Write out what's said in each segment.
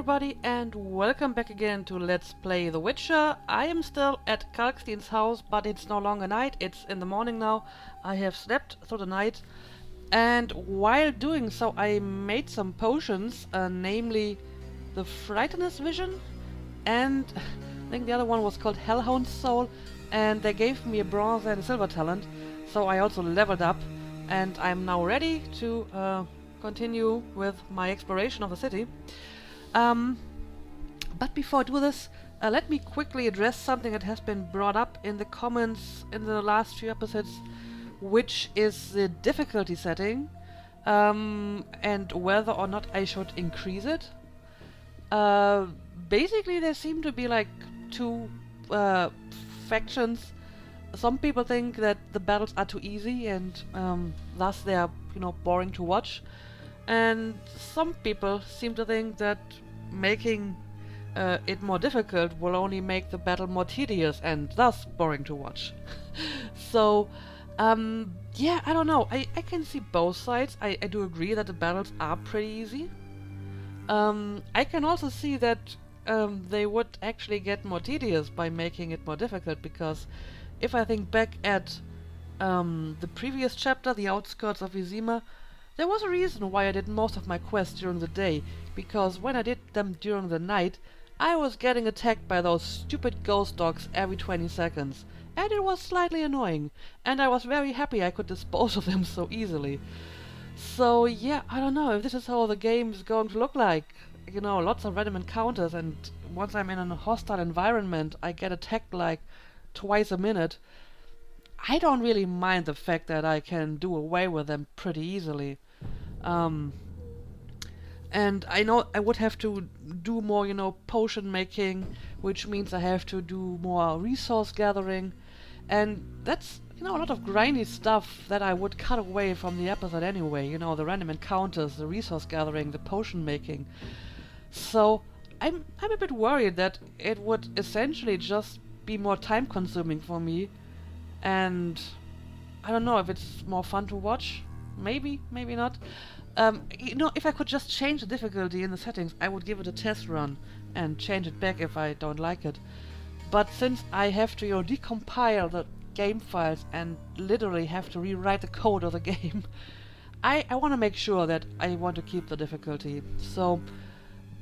everybody, and welcome back again to Let's Play The Witcher. I am still at Kalkstein's house, but it's no longer night, it's in the morning now. I have slept through the night, and while doing so I made some potions, namely the Frightenous Vision, and I think the other one was called Hellhound's Soul, and they gave me a bronze and a silver talent, so I also leveled up, and I'm now ready to continue with my exploration of the city. But before I do this, let me quickly address something that has been brought up in the comments in the last few episodes, which is the difficulty setting, and whether or not I should increase it. Basically, there seem to be like two factions. Some people think that the battles are too easy and thus they are, boring to watch. And some people seem to think that making it more difficult will only make the battle more tedious and thus boring to watch. So, yeah, I don't know. I can see both sides. I do agree that the battles are pretty easy. I can also see that they would actually get more tedious by making it more difficult, because if I think back at the previous chapter, The Outskirts of Vizima, there was a reason why I did most of my quests during the day, because when I did them during the night, I was getting attacked by those stupid ghost dogs every 20 seconds, and it was slightly annoying, and I was very happy I could dispose of them so easily. So yeah, I don't know if this is how the game is going to look like. Lots of random encounters, and once I'm in a hostile environment, I get attacked like twice a minute. I don't really mind the fact that I can do away with them pretty easily. And I know I would have to do more, potion making, which means I have to do more resource gathering. And that's, a lot of grindy stuff that I would cut away from the episode anyway. The random encounters, the resource gathering, the potion making. So I'm a bit worried that it would essentially just be more time consuming for me. And I don't know if it's more fun to watch. Maybe, maybe not. If I could just change the difficulty in the settings, I would give it a test run and change it back if I don't like it. But since I have to, decompile the game files and literally have to rewrite the code of the game, I want to make sure that I want to keep the difficulty. So,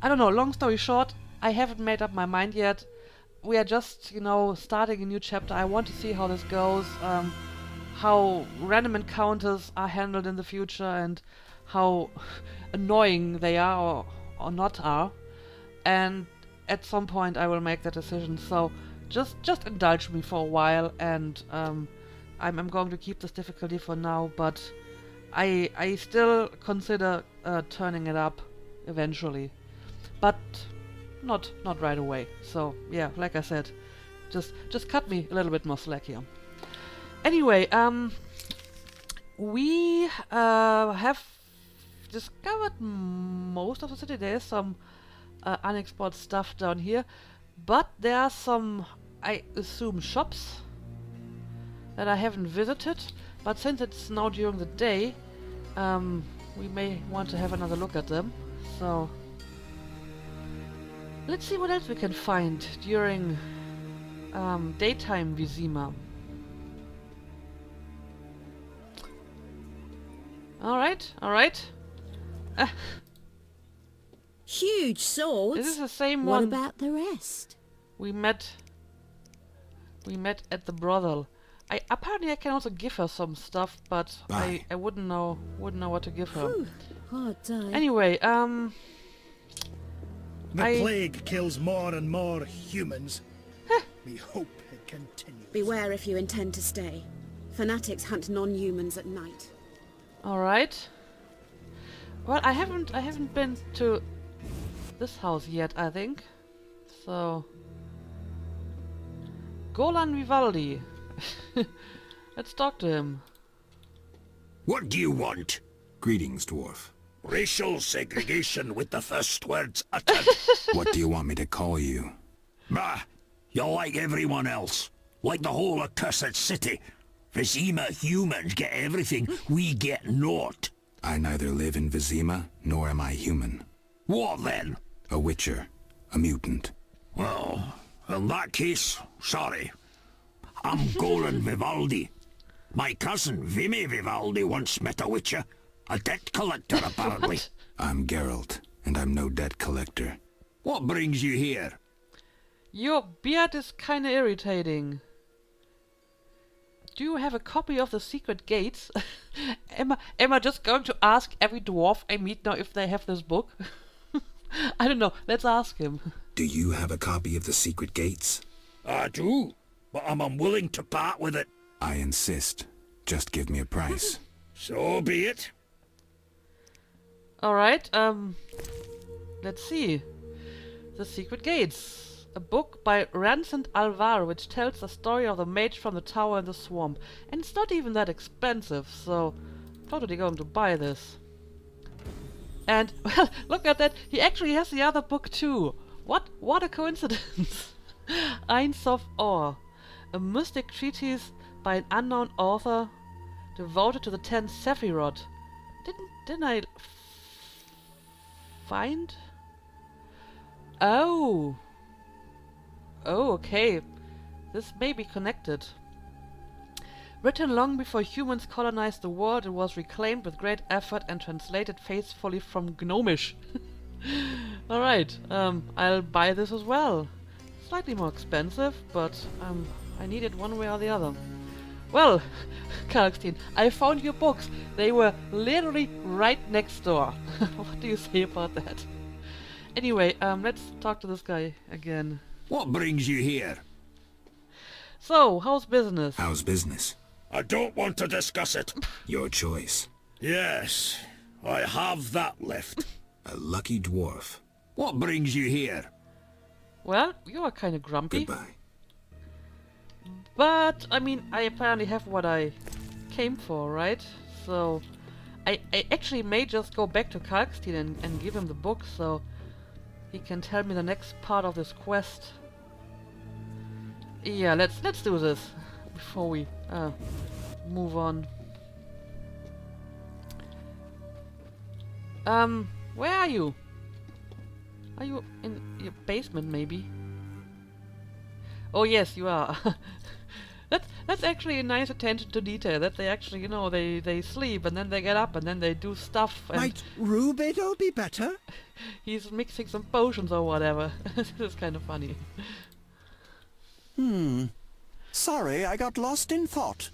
I don't know, long story short, I haven't made up my mind yet. We are just, starting a new chapter. I want to see how this goes, how random encounters are handled in the future, and how annoying they are or not are. And at some point I will make that decision. So just indulge me for a while, and I'm going to keep this difficulty for now, but I still consider turning it up eventually. But not right away. So yeah, like I said, just cut me a little bit more slack here. Anyway, we have discovered most of the city. There is some unexplored stuff down here, but there are some, I assume, shops that I haven't visited. But since it's now during the day, we may want to have another look at them. So let's see what else we can find during daytime Vizima. Alright. Huge swords. This is the same what one. What about the rest? We met at the brothel. Apparently I can also give her some stuff, but I wouldn't know what to give her. Whew, hard time. Anyway, the plague kills more and more humans. We hope it continues. Beware if you intend to stay. Fanatics hunt non-humans at night. Alright. Well, I haven't been to this house yet, I think. So Golan Vivaldi. Let's talk to him. What do you want? Greetings, dwarf. Racial segregation with the first words uttered. What do you want me to call you? Bah, you're like everyone else. Like the whole accursed city. Vizima humans get everything, we get naught. I neither live in Vizima, nor am I human. What then? A witcher. A mutant. Well, in that case, sorry. I'm Golan Vivaldi. My cousin Vimy Vivaldi once met a witcher. A debt collector, apparently. What? I'm Geralt, and I'm no debt collector. What brings you here? Your beard is kinda irritating. Do you have a copy of the Secret Gates? Am I just going to ask every dwarf I meet now if they have this book? I don't know, let's ask him. Do you have a copy of the Secret Gates? I do, but I'm unwilling to part with it. I insist. Just give me a price. So be it. Alright, let's see. The Secret Gates. A book by Rancent Alvar which tells the story of the mage from the tower in the swamp. And it's not even that expensive, so I'm totally going to buy this. And, well, look at that, he actually has the other book too. What a coincidence. Eins of Ore. A mystic treatise by an unknown author devoted to the 10 Sephiroth. Didn't I find? Oh, okay. This may be connected. Written long before humans colonized the world, it was reclaimed with great effort and translated faithfully from Gnomish. Alright, I'll buy this as well. Slightly more expensive, but I need it one way or the other. Well, Kalkstein, I found your books. They were literally right next door. What do you say about that? Anyway, let's talk to this guy again. What brings you here? So, how's business? How's business? I don't want to discuss it. Your choice. Yes, I have that left. A lucky dwarf. What brings you here? Well, you are kind of grumpy. Goodbye. But, I mean, I apparently have what I came for, right? So, I actually may just go back to Kalkstein and give him the book, so he can tell me the next part of this quest. Yeah, let's do this before we move on. Where are you? Are you in your basement, maybe? Oh yes, you are. That's actually a nice attention to detail. That they actually, you know, they sleep and then they get up and then they do stuff. And Might Rubido be better? he's mixing some potions or whatever. This is kind of funny. Sorry, I got lost in thought.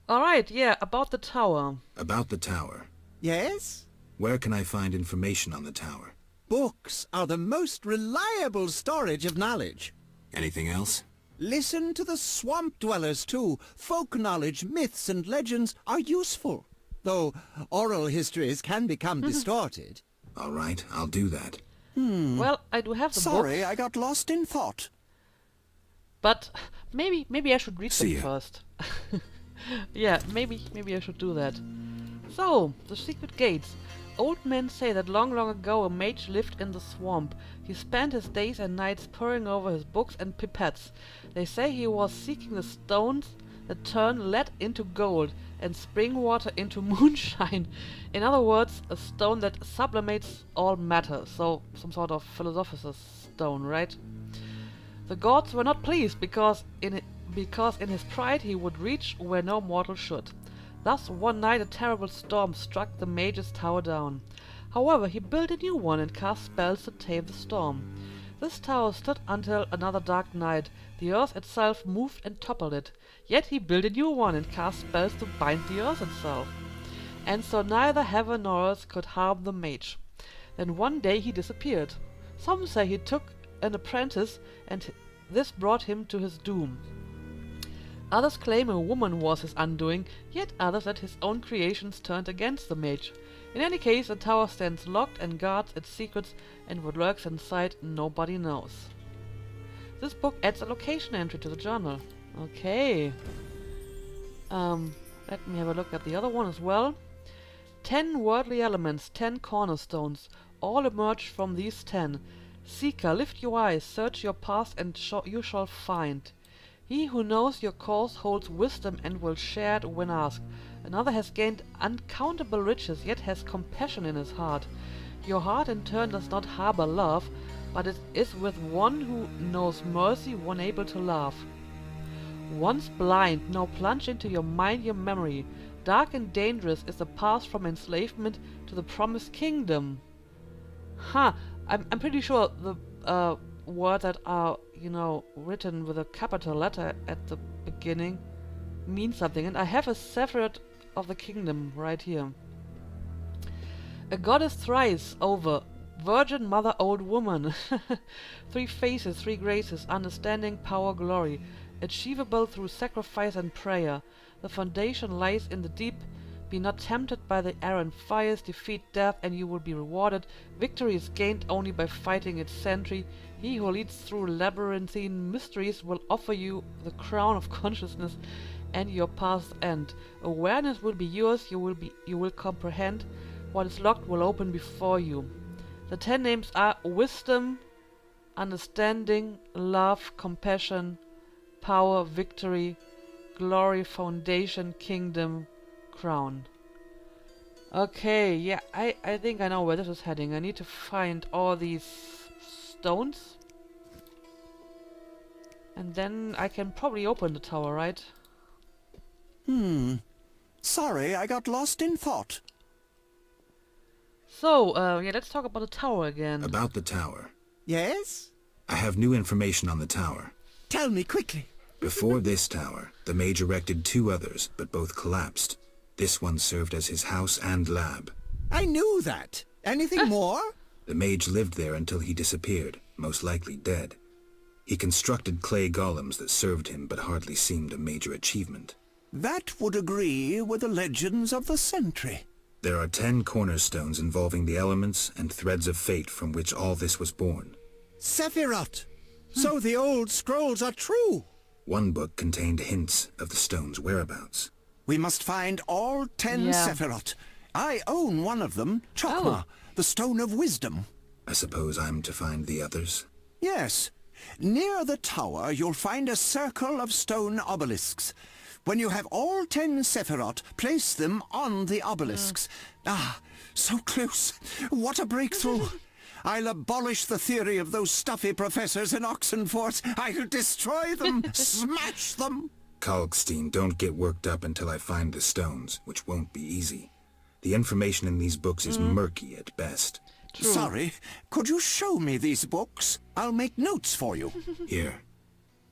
Alright, yeah, about the tower. About the tower. Yes? Where can I find information on the tower? Books are the most reliable storage of knowledge. Anything else? Listen to the swamp dwellers too. Folk knowledge, myths and legends are useful. Though oral histories can become distorted. All right, I'll do that. Well, I do have the Sorry, books, I got lost in thought. but maybe I should read See them ya. first. Yeah, maybe I should do that. So, the Secret Gates. Old men say that long ago a mage lived in the swamp. He spent his days and nights poring over his books and pipettes. They say he was seeking the stones that turn lead into gold and spring water into moonshine. In other words, a stone that sublimates all matter. So, some sort of philosopher's stone, right? The gods were not pleased because in his pride he would reach where no mortal should. Thus, one night a terrible storm struck the mage's tower down. However, he built a new one and cast spells to tame the storm. This tower stood until another dark night. The earth itself moved and toppled it. Yet he built a new one and cast spells to bind the earth itself. And so neither heaven nor earth could harm the mage. Then one day he disappeared. Some say he took an apprentice, and this brought him to his doom. Others claim a woman was his undoing, yet others that his own creations turned against the mage. In any case, the tower stands locked and guards its secrets, and what lurks inside nobody knows. This book adds a location entry to the journal. Okay. Let me have a look at the other one as well. 10 worldly elements, 10 cornerstones. All emerge from these 10. Seeker, lift your eyes, search your past, and you shall find. He who knows your cause holds wisdom and will share it when asked. Another has gained uncountable riches, yet has compassion in his heart. Your heart in turn does not harbor love, but it is with one who knows mercy, one able to love. Once blind, now plunge into your mind your memory. Dark and dangerous is the path from enslavement to the promised kingdom. Huh, I'm pretty sure the words that are, written with a capital letter at the beginning mean something. And I have a Sephiroth of the kingdom right here. A goddess thrice over, virgin mother old woman. 3 faces, 3 graces, understanding, power, glory. Achievable through sacrifice and prayer. The foundation lies in the deep. Be not tempted by the errant fires. Defeat death and you will be rewarded. Victory is gained only by fighting its sentry. He who leads through labyrinthine mysteries will offer you the crown of consciousness and your path's end. Awareness will be yours. You will comprehend. What is locked will open before you. The 10 names are wisdom, understanding, love, compassion, power, victory, glory, foundation, kingdom, crown. Okay, yeah, I think I know where this is heading. I need to find all these stones. And then I can probably open the tower, right? Sorry, I got lost in thought. So, yeah, let's talk about the tower again. About the tower. Yes? I have new information on the tower. Tell me quickly. Before this tower, the mage erected 2 others, but both collapsed. This one served as his house and lab. I knew that. Anything more? The mage lived there until he disappeared, most likely dead. He constructed clay golems that served him but hardly seemed a major achievement. That would agree with the legends of the Sentry. There are 10 cornerstones involving the elements and threads of fate from which all this was born. Sephiroth! So the old scrolls are true! One book contained hints of the stone's whereabouts. We must find all 10 Yeah. Sephiroth. I own one of them, Chokmah, the Stone of Wisdom. I suppose I'm to find the others? Yes. Near the tower, you'll find a circle of stone obelisks. When you have all 10 Sephiroth, place them on the obelisks. Ah, so close. What a breakthrough. I'll abolish the theory of those stuffy professors in Oxenfurt. I'll destroy them, smash them. Kalkstein, don't get worked up until I find the stones, which won't be easy. The information in these books is murky at best. True. Sorry, could you show me these books? I'll make notes for you. Here.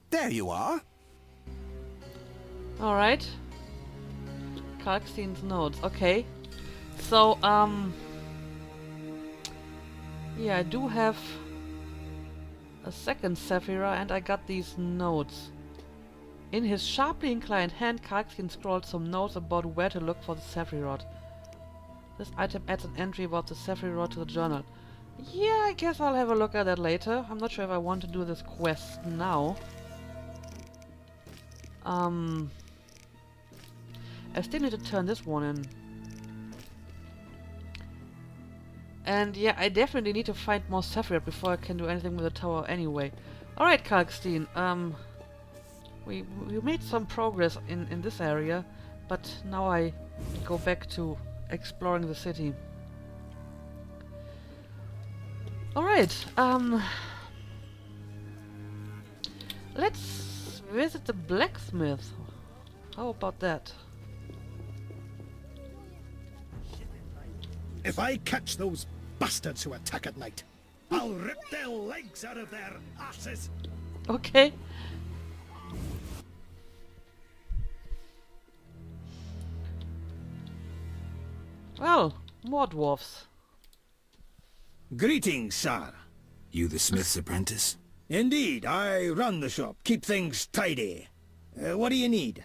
There you are. Alright. Kalkstein's notes. Okay. So, yeah, I do have a second Saphira and I got these notes. In his sharply inclined hand, Kalkstein scrawled some notes about where to look for the Sephiroth. This item adds an entry about the Sephiroth to the journal. Yeah, I guess I'll have a look at that later. I'm not sure if I want to do this quest now. I still need to turn this one in. And yeah, I definitely need to find more Sephiroth before I can do anything with the tower anyway. Alright, Kalkstein, we made some progress in this area, but now I go back to exploring the city. Alright, let's visit the blacksmith. How about that? If I catch those bastards who attack at night, I'll rip their legs out of their asses. Okay. Well, more dwarfs. Greetings, sir. You the smith's apprentice? Indeed, I run the shop, keep things tidy. What do you need?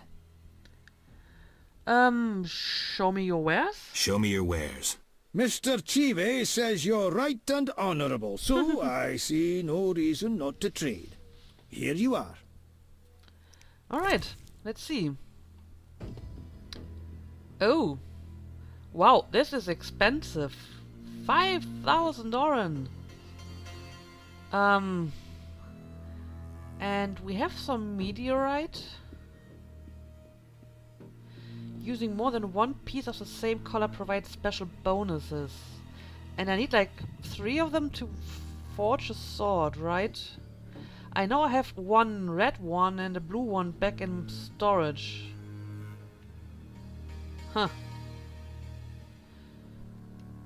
Show me your wares? Show me your wares. Mr. Chive says you're right and honorable, so I see no reason not to trade. Here you are. Alright, let's see. Oh. Wow, this is expensive. 5,000 Oren. And we have some meteorite. Using more than one piece of the same color provides special bonuses. And I need like 3 of them to forge a sword, right? I know I have one red one and a blue one back in storage. Huh.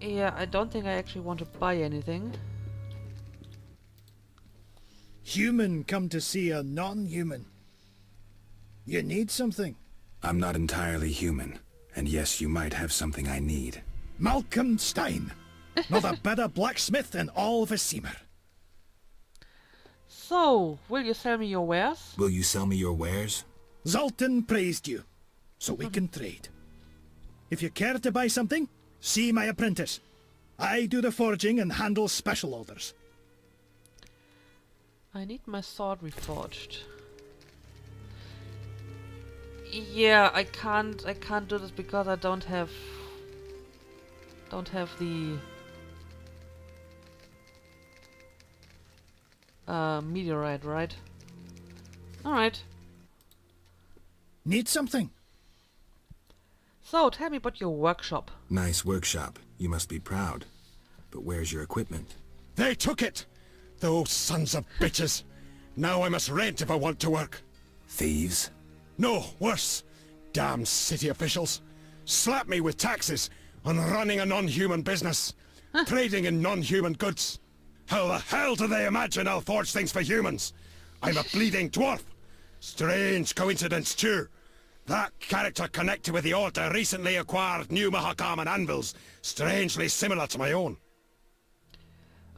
Yeah, I don't think I actually want to buy anything. Human come to see a non-human. You need something. I'm not entirely human, and yes, you might have something I need. Malcolm Stein. Not a better blacksmith in all Vizima. So, will you sell me your wares? Will you sell me your wares? Zoltan praised you, so we can trade. If you care to buy something, see my apprentice. I do the forging and handle special orders. I need my sword reforged. Yeah, I can't do this because I don't have the meteorite, right? Alright. Need something? So, tell me about your workshop. Nice workshop. You must be proud. But where's your equipment? They took it! Those sons of bitches! Now I must rent if I want to work. Thieves? No, worse. Damn city officials. Slap me with taxes on running a non-human business. Trading in non-human goods. How the hell do they imagine I'll forge things for humans? I'm a bleeding dwarf. Strange coincidence too. That character connected with the Order recently acquired new Mahakaman anvils, strangely similar to my own.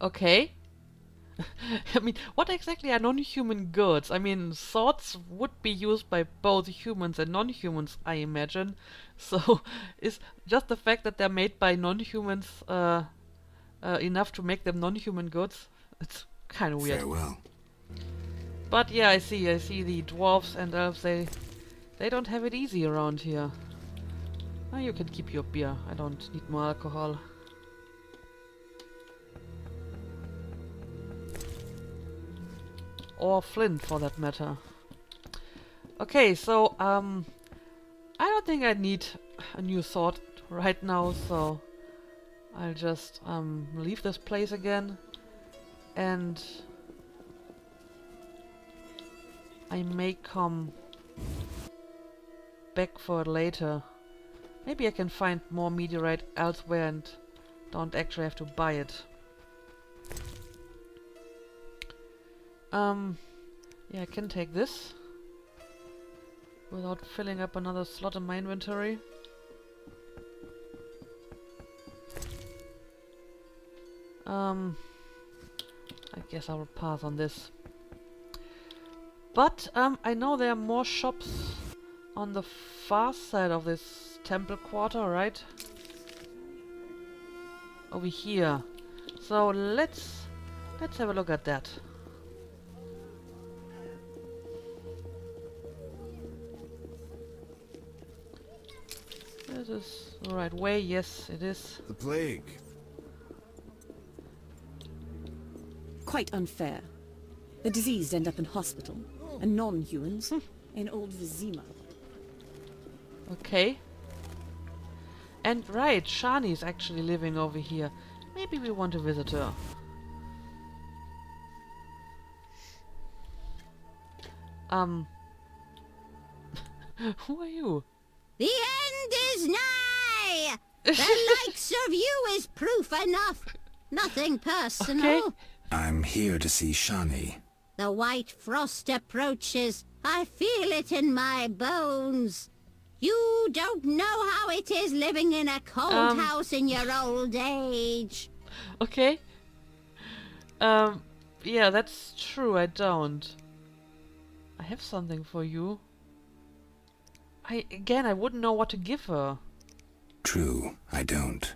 Okay. I mean, what exactly are non-human goods? I mean, swords would be used by both humans and non-humans, I imagine. So, is just the fact that they're made by non-humans enough to make them non-human goods? It's kind of weird. Farewell. But yeah, I see the dwarves and elves, they don't have it easy around here. Oh, you can keep your beer. I don't need more alcohol. Or flint, for that matter. Okay, so, I don't think I need a new sword right now, so I'll just, leave this place again. And I may come back for it later. Maybe I can find more meteorite elsewhere and don't actually have to buy it. Yeah, I can take this without filling up another slot in my inventory. I guess I will pass on this. But I know there are more shops on the far side of this temple quarter, right? Over here. So let's have a look at that. This is the right way, yes it is. The plague. Quite unfair. The diseased end up in hospital, and non-humans in old Vizima. Okay. And right, Shani's actually living over here. Maybe we want to visit her. Who are you? The end is nigh! The likes of you is proof enough. Nothing personal. Okay. I'm here to see Shani. The white frost approaches. I feel it in my bones. You don't know how it is living in a cold house in your old age. Okay. Yeah, that's true, I don't. I have something for you. I wouldn't know what to give her. True, I don't.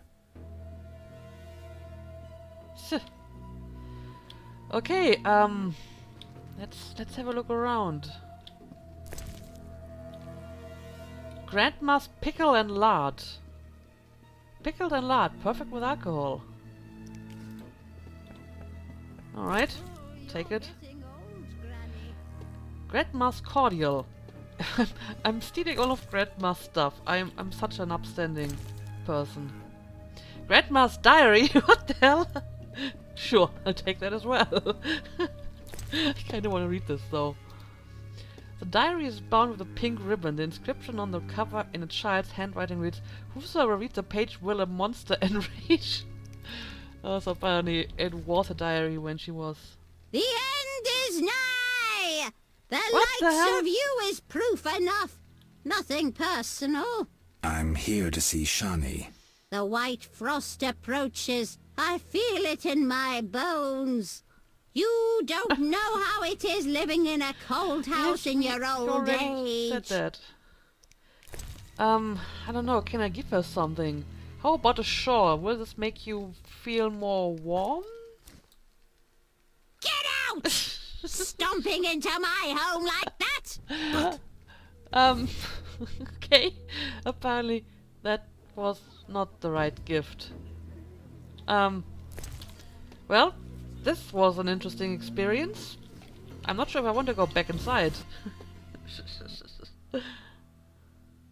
Okay, let's have a look around. Grandma's pickle and lard. Pickled and lard, perfect with alcohol. Alright, take it. Grandma's cordial. I'm stealing all of Grandma's stuff. I'm such an upstanding person. Grandma's diary? What the hell? Sure, I'll take that as well. I kinda wanna read this though. The diary is bound with a pink ribbon. The inscription on the cover in a child's handwriting reads, "Whosoever reads the page will a monster enrage." So apparently it was a diary when she was... The end is nigh! The What the likes hell? of you is proof enough. Nothing personal. I'm here to see Shani. The white frost approaches. I feel it in my bones. You don't know how it is living in a cold house in your You old already age. said that. I don't know, can I give her something? How about a shore? Will this make you feel more warm? Get out! Stomping into my home like that? Okay. Apparently that was not the right gift. Well, this was an interesting experience. I'm not sure if I want to go back inside.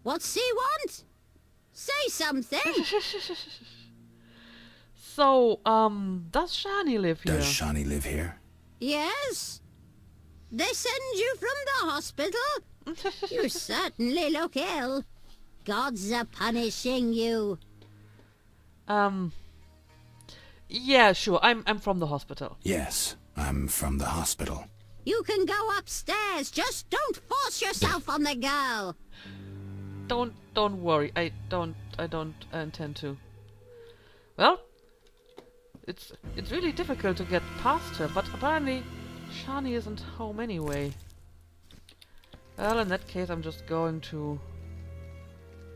What's he want? Say something. So, does Shani live here? Does Shani live here? Yes? They send you from the hospital? You certainly look ill. Gods are punishing you. Yeah, sure. I'm from the hospital. Yes, I'm from the hospital. You can go upstairs. Just don't force yourself on the girl. Don't worry. I don't intend to. Well, it's really difficult to get past her, but apparently Shani isn't home anyway. Well, in that case, I'm just going to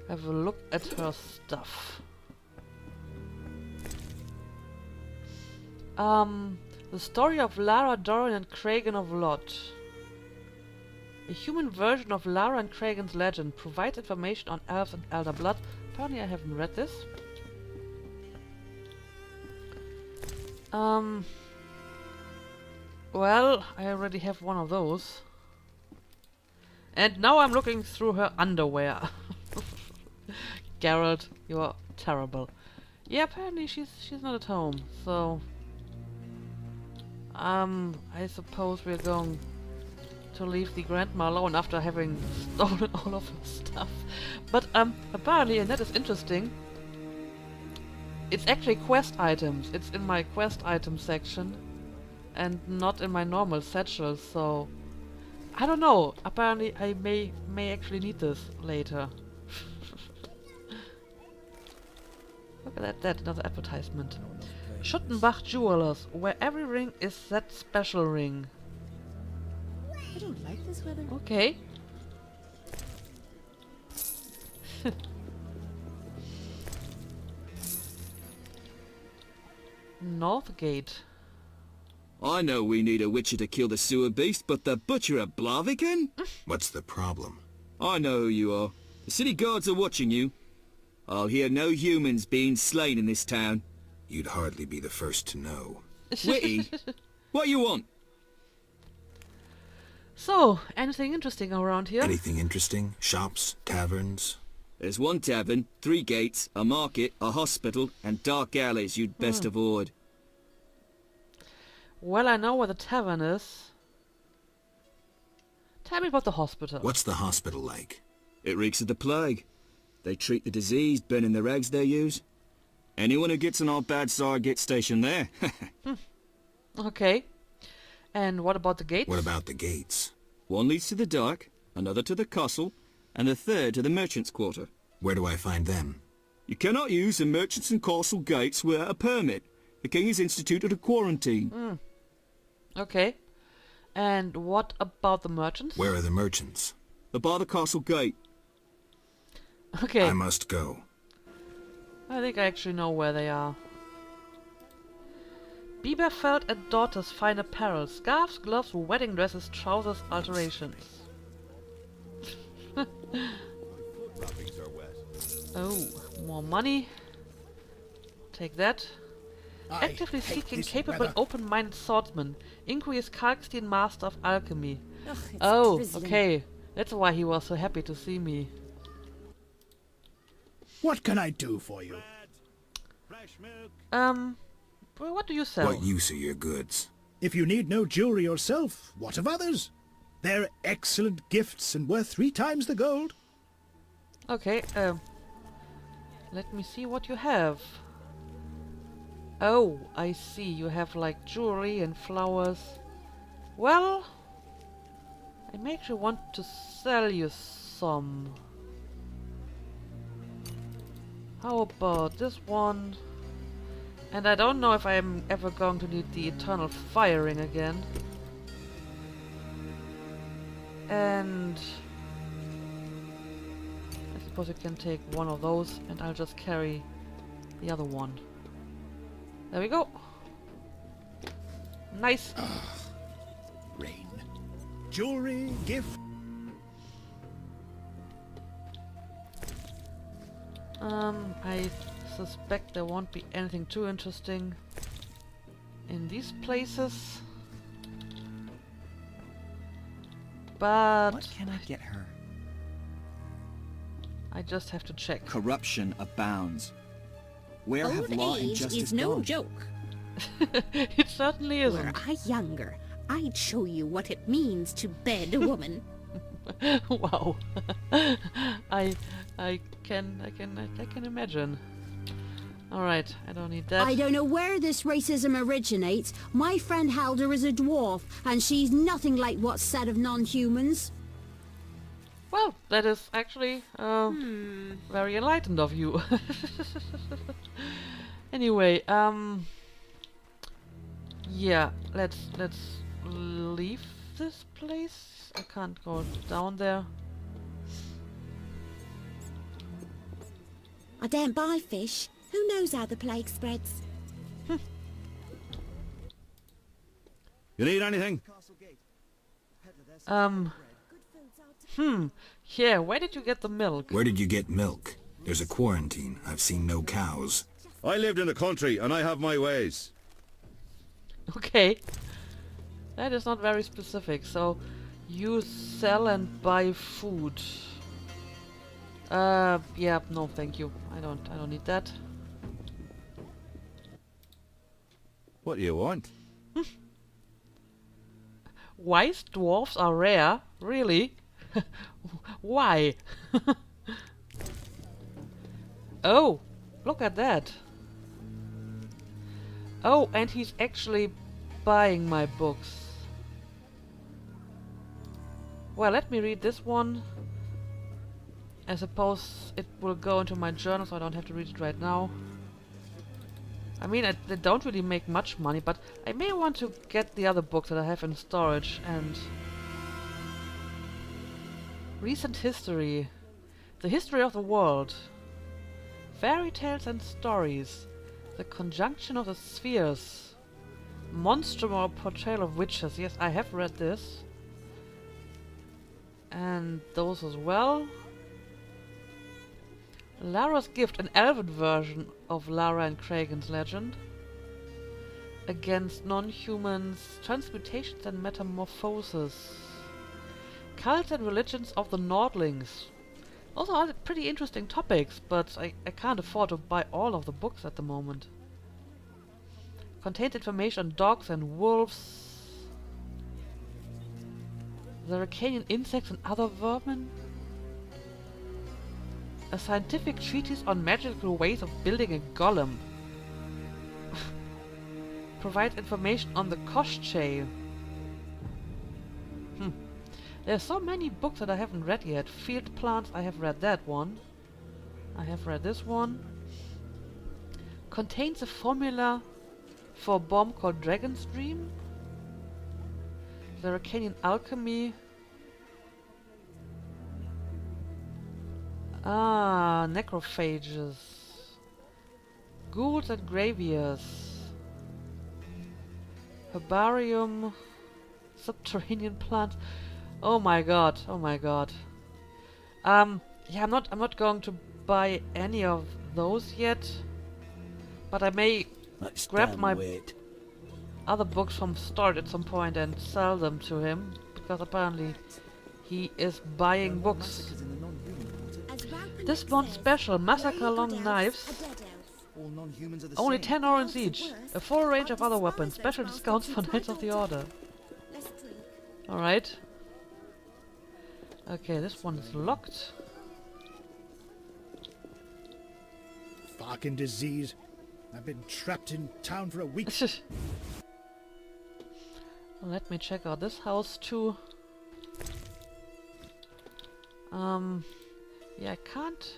have a look at her stuff. The story of Lara, Doran, and Kragan of Lot. A human version of Lara and Kragan's legend provides information on elves and elder blood. Apparently I haven't read this. Well, I already have one of those. And now I'm looking through her underwear. Geralt, you're terrible. Yeah, apparently she's not at home, so... I suppose we're going to leave the grandma alone after having stolen all of her stuff. But, apparently, and that is interesting, it's actually quest items. It's in my quest item section, and not in my normal satchel, so... I don't know. Apparently, I may actually need this later. Look at that, another advertisement. Schuttenbach Jewelers, where every ring is that special ring. I don't like this weather. Okay. Northgate. I know we need a witcher to kill the sewer beast, but the butcher of Blaviken? What's the problem? I know who you are. The city guards are watching you. I'll hear no humans being slain in this town. You'd hardly be the first to know. Witty, what you want? So, anything interesting around here? Anything interesting? Shops? Taverns? There's one tavern, 3 gates, a market, a hospital, and dark alleys you'd best avoid. Well, I know where the tavern is. Tell me about the hospital. What's the hospital like? It reeks of the plague. They treat the diseased, burning the rags they use. Anyone who gets on our bad side gets stationed there. Okay. And what about the gates? What about the gates? One leads to the dock, another to the castle, and the third to the merchant's quarter. Where do I find them? You cannot use the merchants and castle gates without a permit. The king has instituted a quarantine. Okay. And what about the merchants? Where are the merchants? They're by the castle gate. Okay. I must go. I think I actually know where they are. Bieberfeld and Daughters Fine Apparel. Scarves, gloves, wedding dresses, trousers, alterations. Oh, more money. Take that. I Actively hate seeking this capable, weather. open-minded swordsman. Ingrid is Kalkstein, master of alchemy. Ugh, it's Oh, drizzling. okay. That's why he was so happy to see me. What can I do for you? Well, what do you sell? What use are your goods? If you need no jewelry yourself, what of others? They're excellent gifts and worth 3 times the gold. Okay, let me see what you have. Oh, I see. You have like jewelry and flowers. Well, I may actually want to sell you some. How about this one? And I don't know if I'm ever going to need the eternal firing again. And I suppose you can take one of those and I'll just carry the other one. There we go. Nice. Rain. Jewelry, gift. I suspect there won't be anything too interesting in these places. But What can I get her? I just have to check. Corruption abounds. Where have Old law and age justice is no gone? joke. It certainly Were isn't. I younger, I'd show you what it means to bed a woman. Wow. I can imagine. Alright, I don't need that. I don't know where this racism originates. My friend held her as a dwarf, and she's nothing like what's said of non-humans. Well, that is actually very enlightened of you. Anyway, yeah, let's leave this place. I can't go down there. I don't buy fish. Who knows how the plague spreads? You need anything? Yeah, where did you get the milk? Where did you get milk? There's a quarantine. I've seen no cows. I lived in the country and I have my ways. Okay. That is not very specific, so you sell and buy food. Yeah, no thank you. I don't need that. What do you want? Wise dwarfs are rare? Really? Why? Oh, look at that. Oh, and he's actually buying my books. Well, let me read this one. I suppose it will go into my journal, so I don't have to read it right now. I mean, they don't really make much money, but I may want to get the other books that I have in storage. And recent history, the history of the world, fairy tales and stories, the conjunction of the spheres, monstrum or portrayal of witches. Yes, I have read this, and those as well. Lara's Gift, an elven version of Lara and Kragen's legend. Against non-humans, transmutations and metamorphosis. Cults and religions of the Nordlings. Those are pretty interesting topics, but I can't afford to buy all of the books at the moment. Contains information on dogs and wolves. The Arcanian insects and other vermin. A scientific treatise on magical ways of building a golem. Provides information on the Koschei. There's so many books that I haven't read yet. Field Plants, I have read that one. I have read this one. Contains a formula for a bomb called Dragon's Dream. The Arcanian Alchemy. Ah, necrophages. Ghouls and graviers. Herbarium. Subterranean plants. Oh my god, oh my god. Yeah, I'm not going to buy any of those yet. But I may grab my other books from storage at some point and sell them to him. Because apparently he is buying books. This one special, Massacre Long Knives. All non-humans are the Only same. 10 orange each. A full range of other weapons. Special discounts for Knights of the Order. Alright. Okay, this one is locked. Fucking disease. I've been trapped in town for a week. Let me check out this house too. Yeah, I can't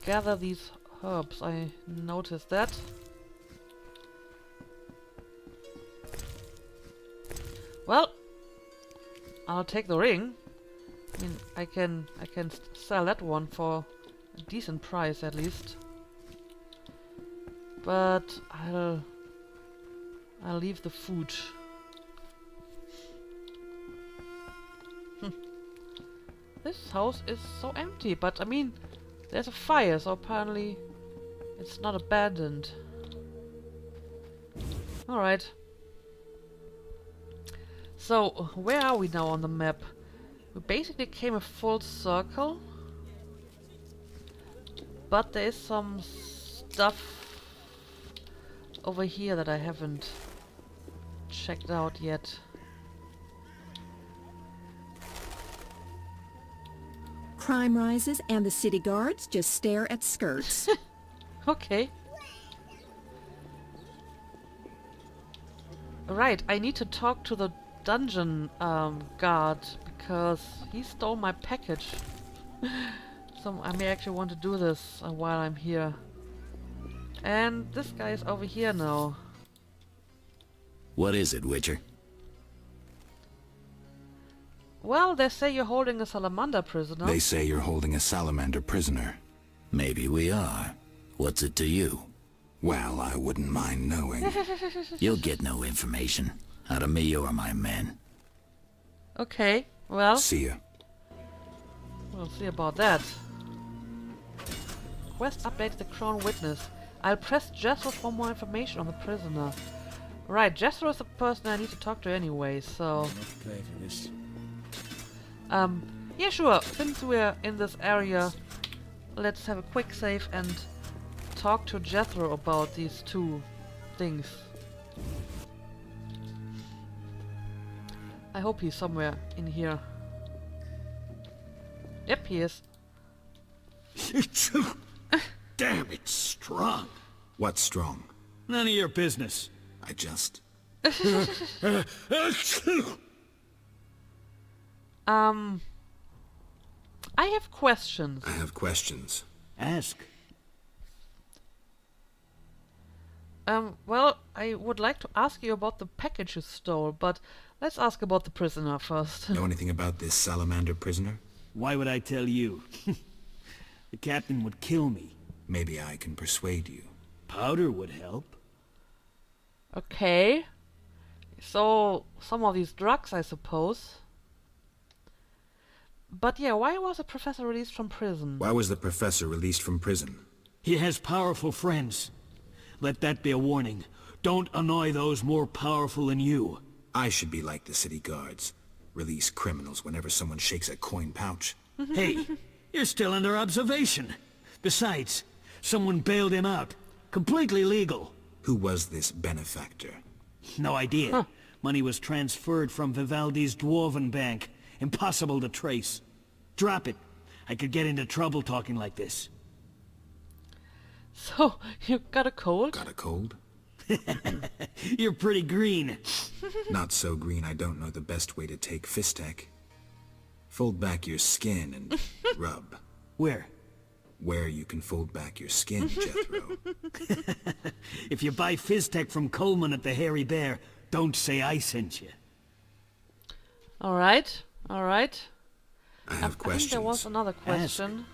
gather these herbs. I noticed that. Well, I'll take the ring. I mean, I can sell that one for a decent price at least. But I'll leave the food. This house is so empty, but I mean, there's a fire, so apparently it's not abandoned. Alright. So, where are we now on the map? We basically came a full circle. But there is some stuff over here that I haven't checked out yet. Crime rises and the city guards just stare at skirts. Okay. Right, I need to talk to the dungeon guard because he stole my package. So I may actually want to do this while I'm here. And this guy is over here now. What is it, Witcher? Well, they say you're holding a salamander prisoner. They say you're holding a salamander prisoner. Maybe we are. What's it to you? Well, I wouldn't mind knowing. You'll get no information out of me or my men. Okay, well. See ya. We'll see about that. Quest updates the Crown Witness. I'll press Jethro for more information on the prisoner. Right, Jethro is the person I need to talk to anyway, so... yeah, sure. Since we're in this area, let's have a quick save and talk to Jethro about these two things. I hope he's somewhere in here. Yep, he is. Damn, it's strong. What's strong? None of your business. I just... I have questions. I have questions. Ask. Well, I would like to ask you about the package you stole, but let's ask about the prisoner first. Know anything about this salamander prisoner? Why would I tell you? The captain would kill me. Maybe I can persuade you. Powder would help. Okay. So, some of these drugs, I suppose. But yeah, why was the professor released from prison? Why was the professor released from prison? He has powerful friends. Let that be a warning. Don't annoy those more powerful than you. I should be like the city guards. Release criminals whenever someone shakes a coin pouch. Hey, you're still under observation. Besides, someone bailed him out. Completely legal. Who was this benefactor? No idea. Money was transferred from Vivaldi's Dwarven Bank. Impossible to trace. Drop it. I could get into trouble talking like this. So, you got a cold? Got a cold? You're pretty green. Not so green I don't know the best way to take Fistek. Fold back your skin and rub. Where? Where you can fold back your skin, Jethro. If you buy Fizztech from Coleman at the Hairy Bear, don't say I sent you. Alright, alright. I have questions. I think there was another question.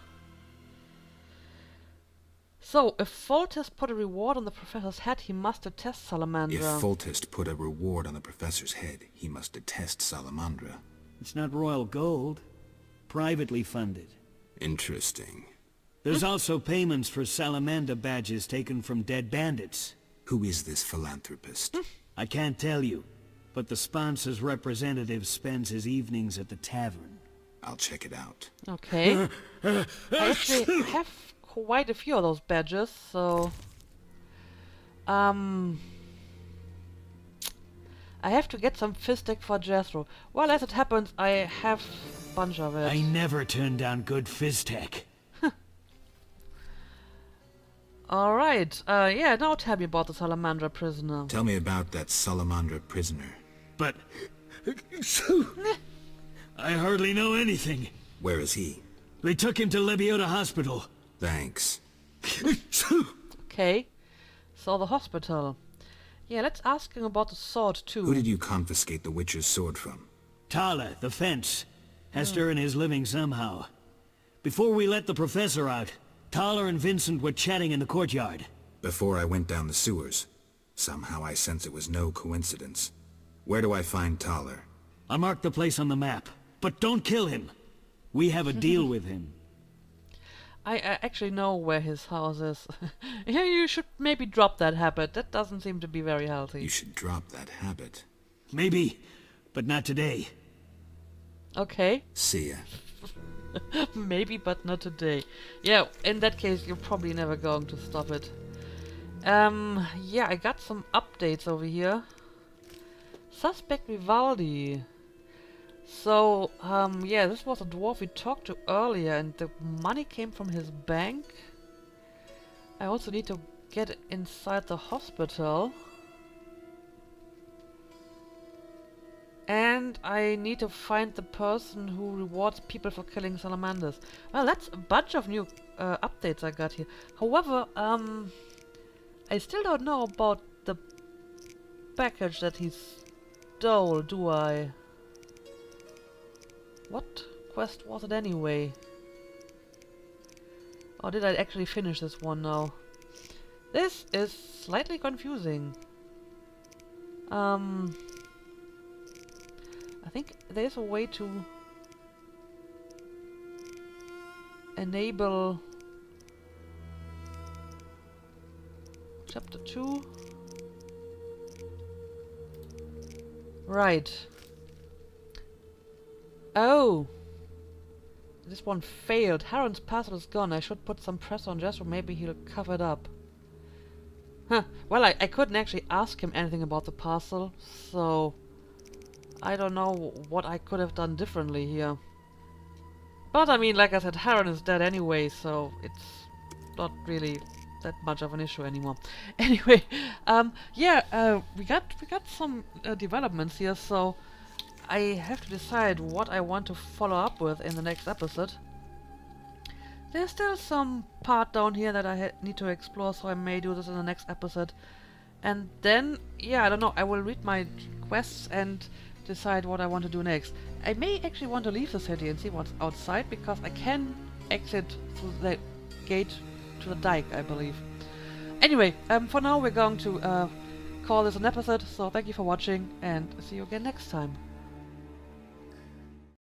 So, if Foltest put a reward on the professor's head, he must detest Salamandra. If Foltest put a reward on the professor's head, he must detest Salamandra. It's not royal gold. Privately funded. Interesting. There's also payments for Salamander badges taken from dead bandits. Who is this philanthropist? I can't tell you, but the sponsor's representative spends his evenings at the tavern. I'll check it out. Okay. I actually have quite a few of those badges, so... I have to get some fistic for Jethro. Well, as it happens, I have a bunch of it. I never turn down good Fizztech. Alright, yeah, now tell me about the Salamandra prisoner. Tell me about that Salamandra prisoner. But... I hardly know anything. Where is he? They took him to Lebiota Hospital. Thanks. Okay, so the hospital. Yeah, let's ask him about the sword too. Who did you confiscate the Witcher's sword from? Tala, the fence. Has to earn his living somehow. Before we let the professor out, Tala and Vincent were chatting in the courtyard. Before I went down the sewers. Somehow I sense it was no coincidence. Where do I find Thaler? I marked the place on the map. But don't kill him. We have a deal with him. I actually know where his house is. Yeah, you should maybe drop that habit. That doesn't seem to be very healthy. You should drop that habit. Maybe, but not today. Okay. See ya. Maybe, but not today. Yeah, in that case, you're probably never going to stop it. Yeah, I got some updates over here. Suspect Vivaldi. So, yeah, this was a dwarf we talked to earlier, and the money came from his bank. I also need to get inside the hospital. And I need to find the person who rewards people for killing salamanders. Well, that's a bunch of new updates I got here. However, I still don't know about the package that he stole, do I? What quest was it anyway? Or did I actually finish this one now? This is slightly confusing. I think there's a way to enable chapter 2. Right. Oh! This one failed. Harron's parcel is gone. I should put some pressure on Jethro. Maybe he'll cover it up. Huh. Well, I couldn't actually ask him anything about the parcel, so I don't know what I could have done differently here. But I mean, like I said, Harron is dead anyway, so it's not really that much of an issue anymore. Anyway, yeah, we got some developments here, so I have to decide what I want to follow up with in the next episode. There's still some part down here that I need to explore, so I may do this in the next episode. And then, yeah, I don't know, I will read my quests and decide what I want to do next. I may actually want to leave the city and see what's outside, because I can exit through the gate to the dike, I believe. Anyway, for now we're going to call this an episode, so thank you for watching, and see you again next time.